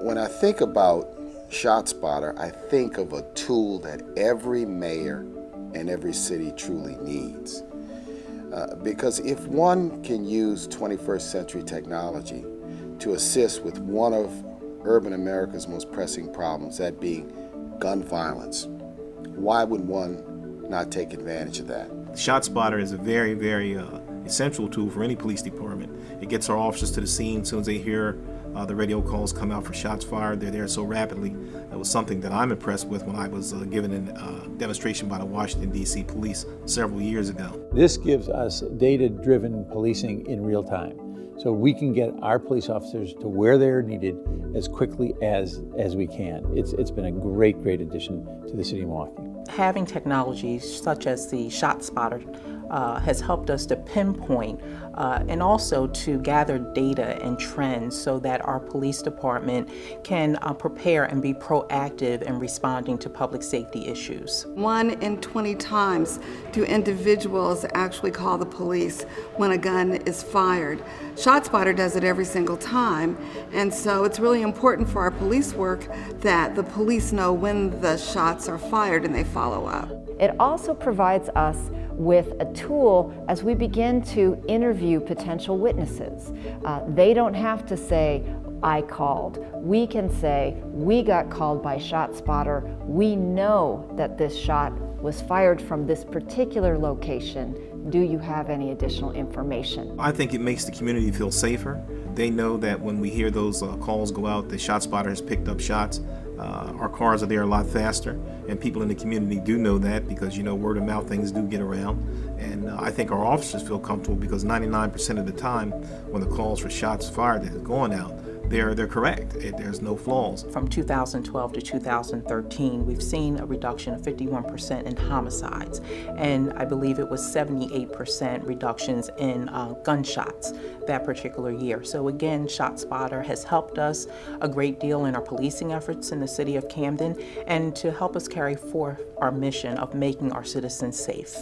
When I think about ShotSpotter, I think of a tool that every mayor and every city truly needs. Because if one can use 21st century technology to assist with one of urban America's most pressing problems, that being gun violence, why would one not take advantage of that? ShotSpotter is a very, very essential tool for any police department. It gets our officers to the scene as soon as they hear the radio calls come out for shots fired. They're there so rapidly. That was something that I'm impressed with when I was given a demonstration by the Washington, D.C. police several years ago. This gives us data-driven policing in real time. So we can get our police officers to where they're needed as quickly as we can. It's been a great addition to the city of Milwaukee. Having technologies such as the ShotSpotter has helped us to pinpoint and also to gather data and trends so that our police department can prepare and be proactive in responding to public safety issues. 1 in 20 times do individuals actually call the police when a gun is fired. ShotSpotter does it every single time, and so it's really important for our police work that the police know when the shots are fired and they follow up. It also provides us with a tool as we begin to interview potential witnesses. They don't have to say, I called. We can say, we got called by ShotSpotter. We know that this shot was fired from this particular location. Do you have any additional information? I think it makes the community feel safer. They know that when we hear those calls go out, the ShotSpotter has picked up shots. Our cars are there a lot faster, and people in the community do know that because, word of mouth things do get around. And I think our officers feel comfortable because 99% of the time when the calls for shots fired that are going out, they're correct. There's no flaws. From 2012 to 2013, we've seen a reduction of 51% in homicides, and I believe it was 78% reductions in gunshots that particular year. So again, ShotSpotter has helped us a great deal in our policing efforts in the city of Camden and to help us carry forth our mission of making our citizens safe.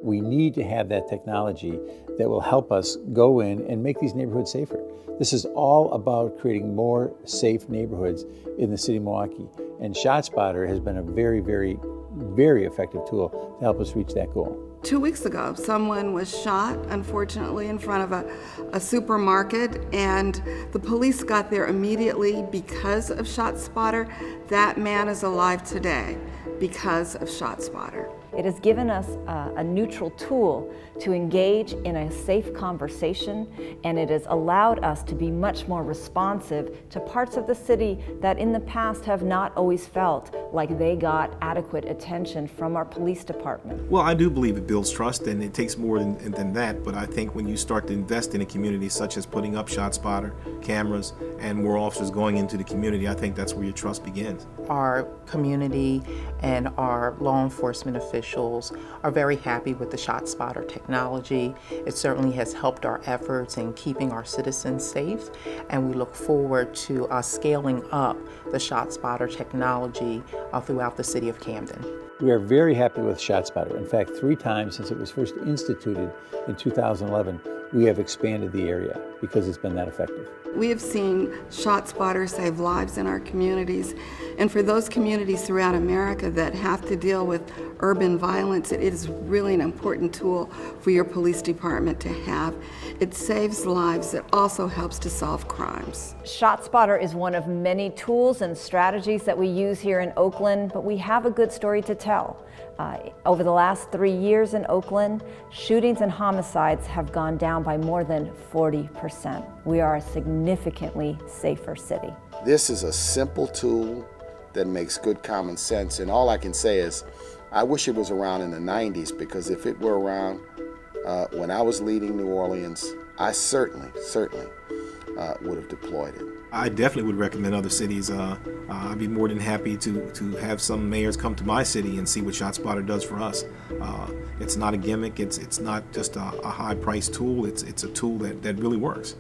We need to have that technology that will help us go in and make these neighborhoods safer. This is all about creating more safe neighborhoods in the city of Milwaukee. And ShotSpotter has been a very effective tool to help us reach that goal. 2 weeks ago, someone was shot, unfortunately, in front of a supermarket, and the police got there immediately because of ShotSpotter. That man is alive today because of ShotSpotter. It has given us a neutral tool to engage in a safe conversation, and it has allowed us to be much more responsive to parts of the city that in the past have not always felt like they got adequate attention from our police department. Well, I do believe it builds trust, and it takes more than that, but I think when you start to invest in a community such as putting up ShotSpotter cameras and more officers going into the community, I think that's where your trust begins. Our community and our law enforcement officials are very happy with the ShotSpotter technology. It certainly has helped our efforts in keeping our citizens safe, and we look forward to scaling up the ShotSpotter technology throughout the city of Camden. We are very happy with ShotSpotter. In fact, 3 times since it was first instituted in 2011, we have expanded the area because it's been that effective. We have seen ShotSpotter save lives in our communities, and for those communities throughout America that have to deal with urban violence, it is really an important tool for your police department to have. It saves lives. It also helps to solve crimes. ShotSpotter is one of many tools and strategies that we use here in Oakland, but we have a good story to tell. Over the last 3 years in Oakland, shootings and homicides have gone down by more than 40%. We are a significantly safer city. This is a simple tool that makes good common sense, and all I can say is I wish it was around in the 90s, because if it were around when I was leading New Orleans, I certainly would have deployed it. I definitely would recommend other cities. I'd be more than happy to have some mayors come to my city and see what ShotSpotter does for us. It's not a gimmick. It's not just a high-priced tool. It's a tool that really works.